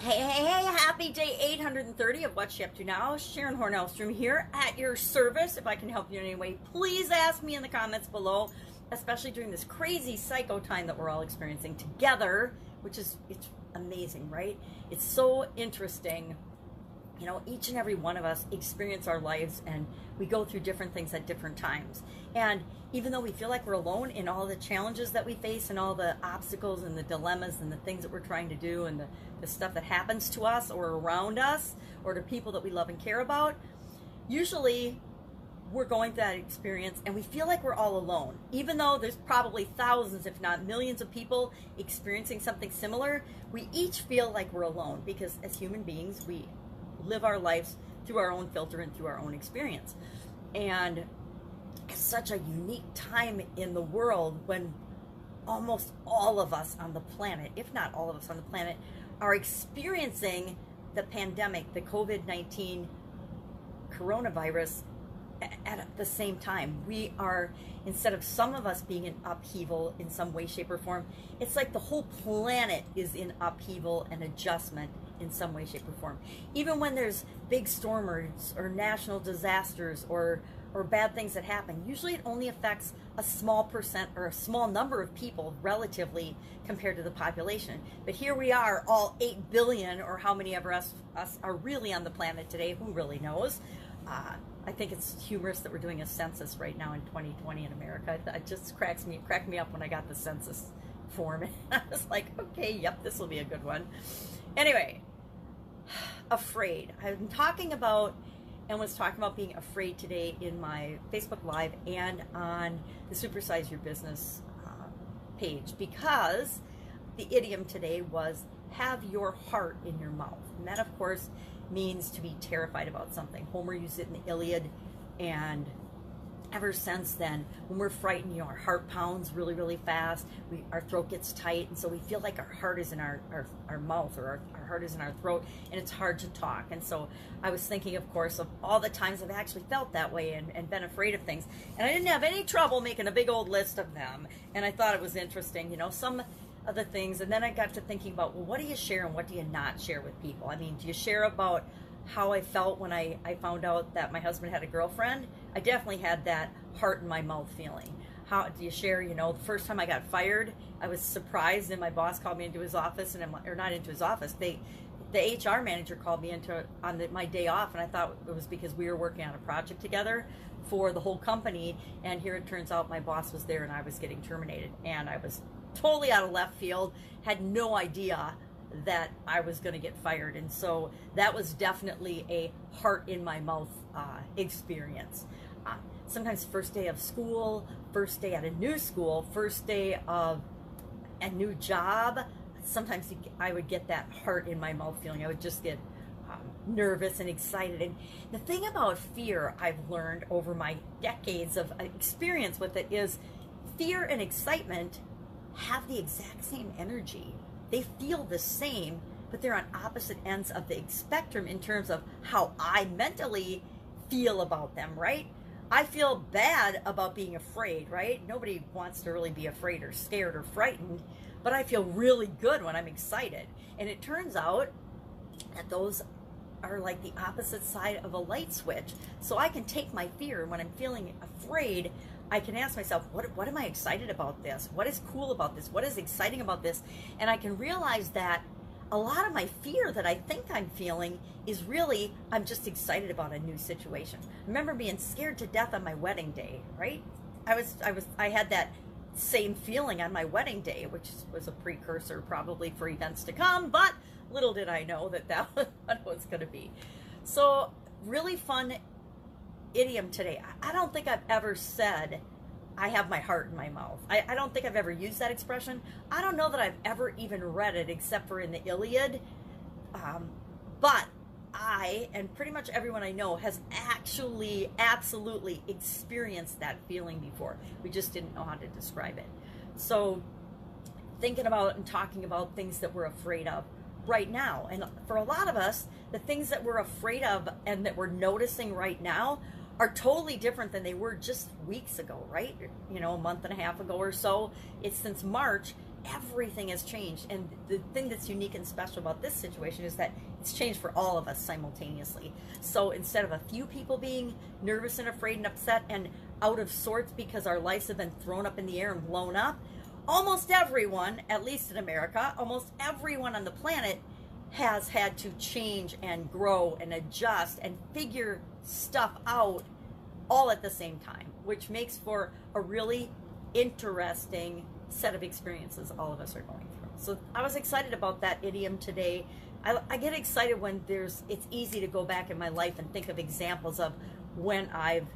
Hey, happy day 830 of What's She Up To Now. Sharon Horne-Ellstrom here at your service. If I can help you in any way, please ask me in the comments below, especially during this crazy psycho time that we're all experiencing together, it's amazing, right? It's so interesting. You know, each and every one of us experience our lives and we go through different things at different times. And even though we feel like we're alone in all the challenges that we face and all the obstacles and the dilemmas and the things that we're trying to do and the stuff that happens to us or around us or to people that we love and care about, usually we're going through that experience and we feel like we're all alone. Even though there's probably thousands, if not millions of people experiencing something similar, we each feel like we're alone because as human beings, we live our lives through our own filter and through our own experience. And it's such a unique time in the world when almost all of us on the planet, if not all of us on the planet, are experiencing the pandemic, the COVID-19 coronavirus at the same time. We are, instead of some of us being in upheaval in some way, shape, or form, it's like the whole planet is in upheaval and adjustment in some way, shape, or form. Even when there's big storms or national disasters or bad things that happen, usually it only affects a small percent or a small number of people relatively compared to the population. But here we are, all 8 billion, or how many of us are really on the planet today, who really knows? I think it's humorous that we're doing a census right now in 2020 in America. It just cracked me up when I got the census form. I was like, okay, yep, this will be a good one. Anyway, afraid. I've been talking about and was talking about being afraid today in my Facebook Live and on the Supersize Your Business page, because the idiom today was have your heart in your mouth. And that, of course, means to be terrified about something. Homer used it in the Iliad, and ever since then, when we're frightened, our heart pounds really, really fast. Our throat gets tight, and so we feel like our heart is in our mouth, or our heart is in our throat, and it's hard to talk. And so I was thinking, of course, of all the times I've actually felt that way and been afraid of things. And I didn't have any trouble making a big old list of them. And I thought it was interesting, some of the things. And then I got to thinking about, well, what do you share and what do you not share with people? I mean, do you share about how I felt when I found out that my husband had a girlfriend? I definitely had that heart in my mouth feeling. How do you share, the first time I got fired, I was surprised, and my boss called me into his office, or not into his office, the HR manager called me on my day off, and I thought it was because we were working on a project together for the whole company, and here it turns out my boss was there and I was getting terminated, and I was totally out of left field, had no idea that I was going to get fired. And so that was definitely a heart in my mouth experience. Sometimes first day of school, first day at a new school, first day of a new job, sometimes I would get that heart in my mouth feeling. I would just get nervous and excited. And the thing about fear I've learned over my decades of experience with it is fear and excitement have the exact same energy. They feel the same, but they're on opposite ends of the spectrum in terms of how I mentally feel about them, right? I feel bad about being afraid, right? Nobody wants to really be afraid or scared or frightened, but I feel really good when I'm excited. And it turns out that those are like the opposite side of a light switch. So I can take my fear when I'm feeling afraid. I can ask myself, what am I excited about this? What is cool about this? What is exciting about this? And I can realize that a lot of my fear that I think I'm feeling is really, I'm just excited about a new situation. I remember being scared to death on my wedding day, right? I had that same feeling on my wedding day, which was a precursor probably for events to come, but little did I know that was what it was going to be. So really fun idiom today. I don't think I've ever said I have my heart in my mouth. I don't think I've ever used that expression. I don't know that I've ever even read it except for in the Iliad. But I, and pretty much everyone I know, has actually absolutely experienced that feeling before. We just didn't know how to describe it. So thinking about and talking about things that we're afraid of right now. And for a lot of us, the things that we're afraid of and that we're noticing right now are totally different than they were just weeks ago, right? A month and a half ago or so. It's since March, everything has changed. And the thing that's unique and special about this situation is that it's changed for all of us simultaneously. So instead of a few people being nervous and afraid and upset and out of sorts because our lives have been thrown up in the air and blown up, almost everyone, at least in America, almost everyone on the planet has had to change and grow and adjust and figure stuff out all at the same time, which makes for a really interesting set of experiences all of us are going through. So I was excited about that idiom today. I get excited when it's easy to go back in my life and think of examples of when I've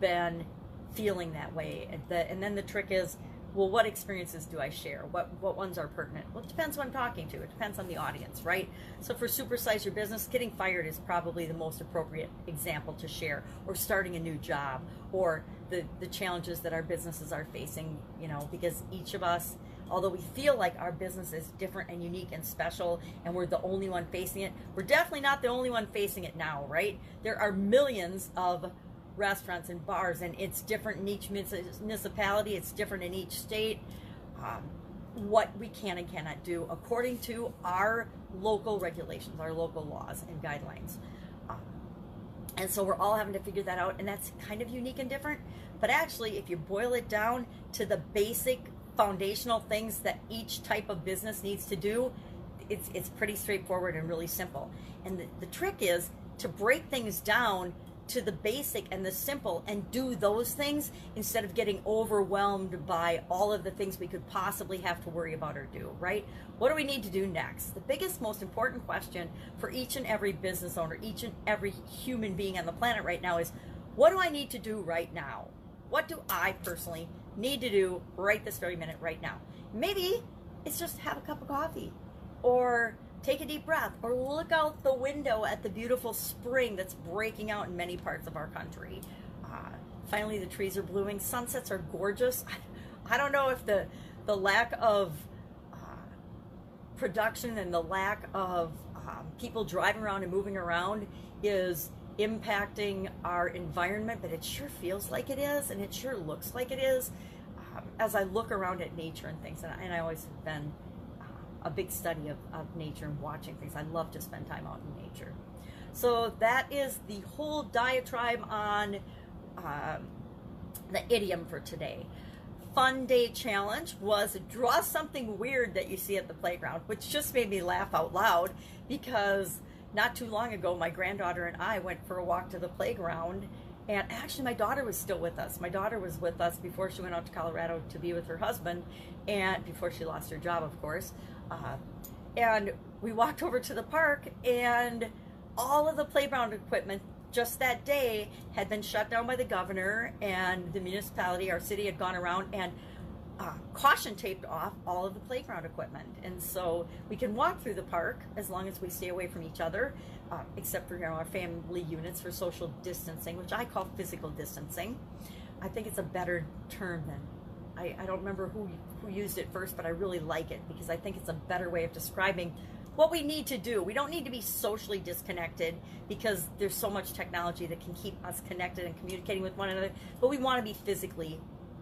been feeling that way. And then the trick is, well, what experiences do I share? What ones are pertinent? Well, it depends who I'm talking to. It depends on the audience, right? So for Supersize Your Business, getting fired is probably the most appropriate example to share, or starting a new job, or the challenges that our businesses are facing, because each of us, although we feel like our business is different and unique and special and we're the only one facing it, we're definitely not the only one facing it now, right? There are millions of restaurants and bars, and it's different in each municipality, it's different in each state, what we can and cannot do according to our local regulations, our local laws and guidelines. And so we're all having to figure that out, and that's kind of unique and different. But actually, if you boil it down to the basic foundational things that each type of business needs to do, it's pretty straightforward and really simple. And the trick is to break things down to the basic and the simple and do those things instead of getting overwhelmed by all of the things we could possibly have to worry about or do, right? What do we need to do next? The biggest, most important question for each and every business owner, each and every human being on the planet right now is, what do I need to do right now? What do I personally need to do right this very minute, right now? Maybe it's just have a cup of coffee, or take a deep breath, or look out the window at the beautiful spring that's breaking out in many parts of our country. Finally, the trees are blooming. Sunsets are gorgeous. I don't know if the lack of production and the lack of people driving around and moving around is impacting our environment, but it sure feels like it is, and it sure looks like it is as I look around at nature and things. And I always have been a big study of nature and watching things. I love to spend time out in nature. So that is the whole diatribe on the idiom for today. Fun day challenge was draw something weird that you see at the playground, which just made me laugh out loud, because not too long ago my granddaughter and I went for a walk to the playground, and actually my daughter was still with us. My daughter was with us before she went out to Colorado to be with her husband, and before she lost her job, of course. And we walked over to the park, and all of the playground equipment just that day had been shut down by the governor, and the municipality, our city, had gone around and caution taped off all of the playground equipment. And so we can walk through the park as long as we stay away from each other, except for our family units for social distancing, which I call physical distancing. I think it's a better term than, I don't remember who used it first, but I really like it because I think it's a better way of describing what we need to do. We don't need to be socially disconnected because there's so much technology that can keep us connected and communicating with one another, but we want to be physically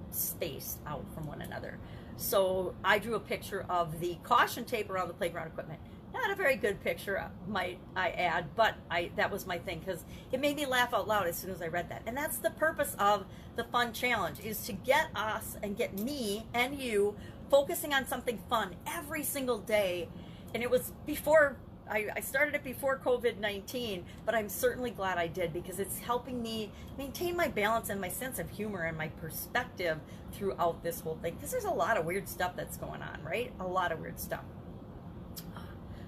spaced out from one another. So I drew a picture of the caution tape around the playground equipment. Not a very good picture, might I add, but that was my thing because it made me laugh out loud as soon as I read that. And that's the purpose of the fun challenge, is to get us and get me and you focusing on something fun every single day. And it was before, I started it before COVID-19, but I'm certainly glad I did because it's helping me maintain my balance and my sense of humor and my perspective throughout this whole thing. Because there's a lot of weird stuff that's going on, right? A lot of weird stuff.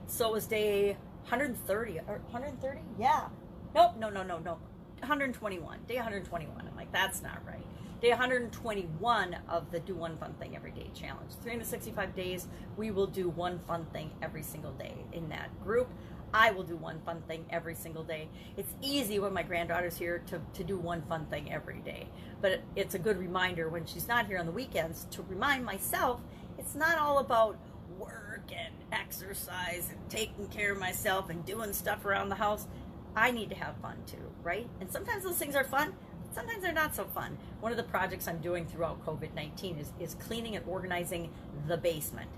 So it was day 130, or 130? Yeah. Nope, no. 121, day 121. I'm like, that's not right. Day 121 of the Do One Fun Thing Every Day challenge. 365 days, we will do one fun thing every single day in that group. I will do one fun thing every single day. It's easy when my granddaughter's here to do one fun thing every day. But it's a good reminder when she's not here on the weekends to remind myself it's not all about work and exercise and taking care of myself and doing stuff around the house. I need to have fun too, right? And sometimes those things are fun. sometimes they're not so fun. One of the projects I'm doing throughout COVID-19 is cleaning and organizing the basement.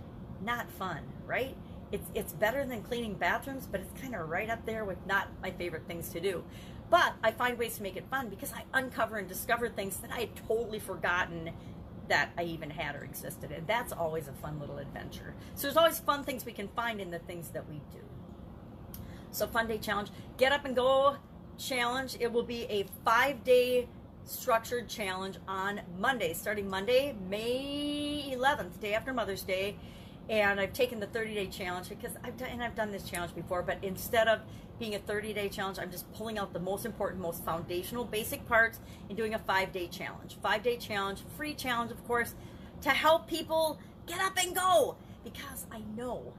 Not fun, right? It's better than cleaning bathrooms, but it's kind of right up there with not my favorite things to do. But I find ways to make it fun because I uncover and discover things that I had totally forgotten that I even had or existed. And that's always a fun little adventure. So there's always fun things we can find in the things that we do. So Fun Day Challenge, Get Up and Go Challenge. It will be a 5-day structured challenge on Monday, starting Monday, May 11th, day after Mother's Day. And I've taken the 30-day challenge because I've done this challenge before, but instead of being a 30-day challenge, I'm just pulling out the most important, most foundational, basic parts and doing a 5-day challenge. 5-day challenge, free challenge, of course, to help people get up and go. Because I know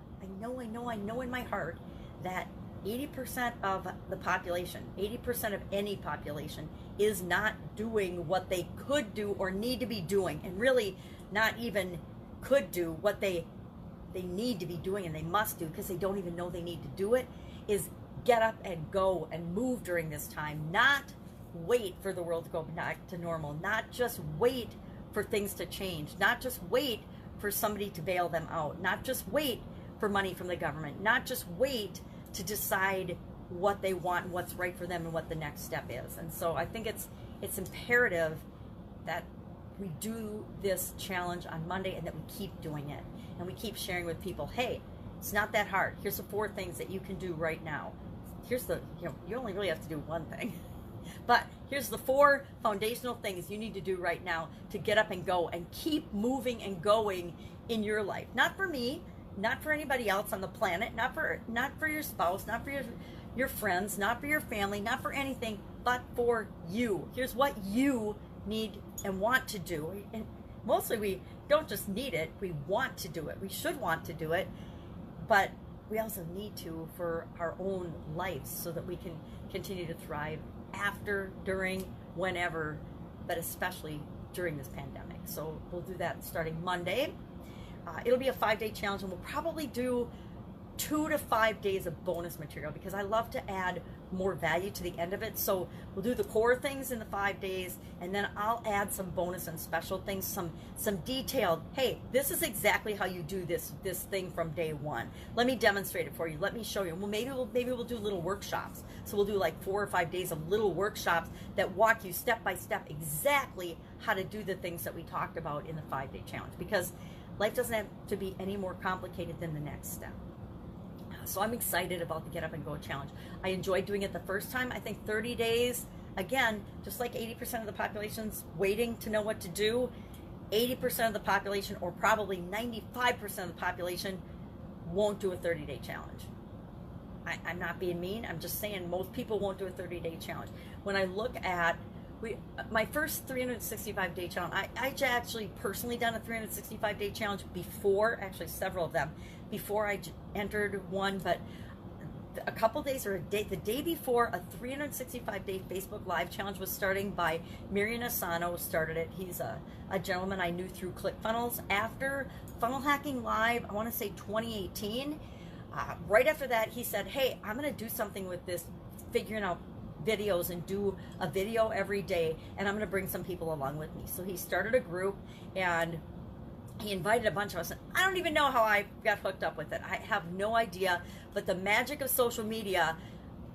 in my heart that 80% of the population, 80% of any population is not doing what they could do or need to be doing, and really not even could do what they need to be doing and they must do because they don't even know they need to do it, is get up and go and move during this time. Not wait for the world to go back to normal, not just wait for things to change, not just wait for somebody to bail them out, not just wait for money from the government, not just wait to decide what they want and what's right for them and what the next step is. And so I think it's imperative that we do this challenge on Monday and that we keep doing it and we keep sharing with people, hey, it's not that hard. Here's the 4 things that you can do right now. Here's the, you only really have to do one thing, but here's the 4 foundational things you need to do right now to get up and go and keep moving and going in your life. Not for me, not for anybody else on the planet, not for your spouse, not for your friends, not for your family, not for anything, but for you. Here's what you need and want to do. And mostly we don't just need it, we want to do it. We should want to do it, but we also need to for our own lives so that we can continue to thrive after, during, whenever, but especially during this pandemic. So we'll do that starting Monday. It'll be a 5-day challenge, and we'll probably do 2 to 5 days of bonus material because I love to add more value to the end of it. So we'll do the core things in the 5 days, and then I'll add some bonus and special things, some detailed, hey, this is exactly how you do this thing from day 1. Let me demonstrate it for you. Let me show you. Well, maybe we'll do little workshops. So we'll do like 4 or 5 days of little workshops that walk you step by step exactly how to do the things that we talked about in the 5-day challenge, because life doesn't have to be any more complicated than the next step. So I'm excited about the Get Up and Go challenge. I enjoyed doing it the first time. I think 30 days, again, just like 80% of the population's waiting to know what to do, 80% of the population, or probably 95% of the population, won't do a 30-day challenge. I'm not being mean. I'm just saying most people won't do a 30-day challenge. When I look at my first 365-day challenge, I actually personally done a 365-day challenge before, actually several of them, before I entered one, but a couple days or the day before, a 365-day Facebook Live challenge was starting by Marian Asano started it. He's a gentleman I knew through ClickFunnels. After Funnel Hacking Live, I want to say 2018, right after that, he said, hey, I'm going to do something with this, figuring out videos and do a video every day, and I'm going to bring some people along with me. So he started a group and he invited a bunch of us, and I don't even know how I got hooked up with it. I have no idea, but the magic of social media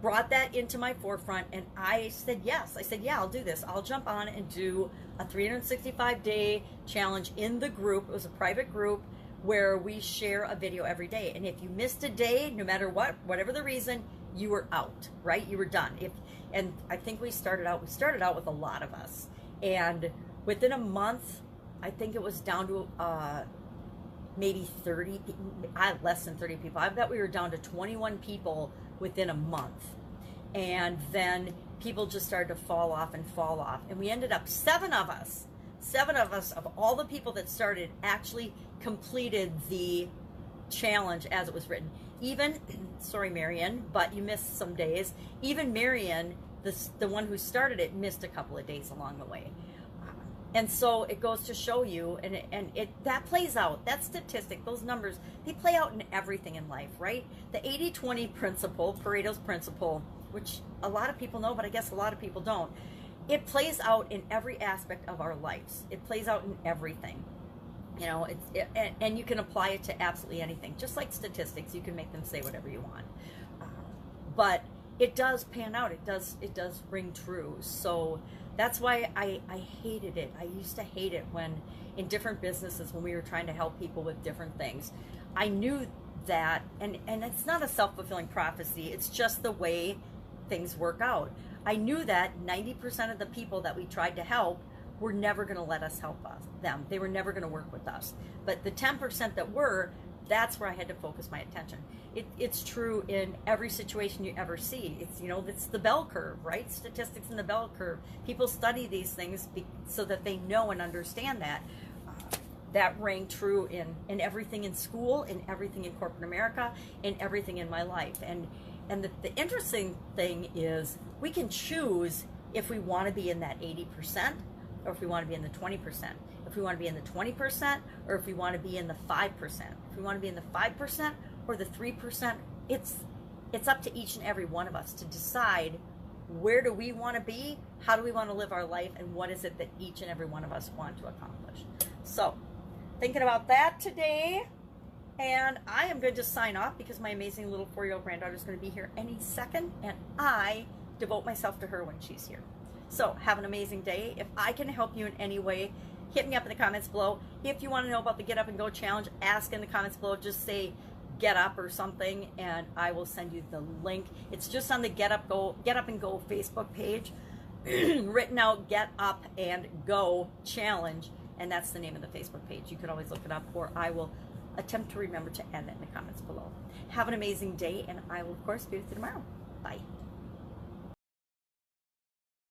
brought that into my forefront, and I said yes. I said, yeah, I'll do this. I'll jump on and do a 365-day challenge in the group. It was a private group where we share a video every day, and if you missed a day, no matter what, whatever the reason, you were out, right? You were done. And I think we started out with a lot of us, and within a month, I think it was down to maybe 30 people, less than 30 people. I bet we were down to 21 people within a month. And then people just started to fall off. And we ended up, 7 of us of all the people that started actually completed the challenge as it was written. Even, sorry, Marian, but you missed some days. Even Marian, the one who started it, missed a couple of days along the way. And so it goes to show you, and that plays out, that statistic, those numbers, they play out in everything in life, right? The 80-20 principle, Pareto's principle, which a lot of people know, but I guess a lot of people don't. it plays out in every aspect of our lives. It plays out in everything. You know, and you can apply it to absolutely anything. Just like statistics, you can make them say whatever you want. But it does pan out. It does ring true. So that's why I hated it. I used to hate it when in different businesses, when we were trying to help people with different things. I knew that, and it's not a self-fulfilling prophecy. It's just the way things work out. I knew that 90% of the people that we tried to help were never going to let us help them. They were never going to work with us. But the 10% that were, that's where I had to focus my attention. It's true in every situation you ever see. It's the bell curve, right? Statistics in the bell curve. People study these things so that they know and understand that. That rang true in everything in school, in everything in corporate America, in everything in my life. And the interesting thing is we can choose if we want to be in that 80%, or if we want to be in the 20%, if we want to be in the 20%, or if we want to be in the 5%. If we want to be in the 5% or the 3%, it's up to each and every one of us to decide where do we want to be, how do we want to live our life, and what is it that each and every one of us want to accomplish. So, thinking about that today, and I am going to just sign off because my amazing little 4-year-old granddaughter is going to be here any second, and I devote myself to her when she's here. So have an amazing day. If I can help you in any way, hit me up in the comments below. If you want to know about the Get Up and Go challenge, ask in the comments below. Just say Get Up or something, and I will send you the link. It's just on the Get Up and Go Facebook page, written out Get Up and Go challenge, and that's the name of the Facebook page. You can always look it up, or I will attempt to remember to add that in the comments below. Have an amazing day, and I will of course be with you tomorrow. Bye.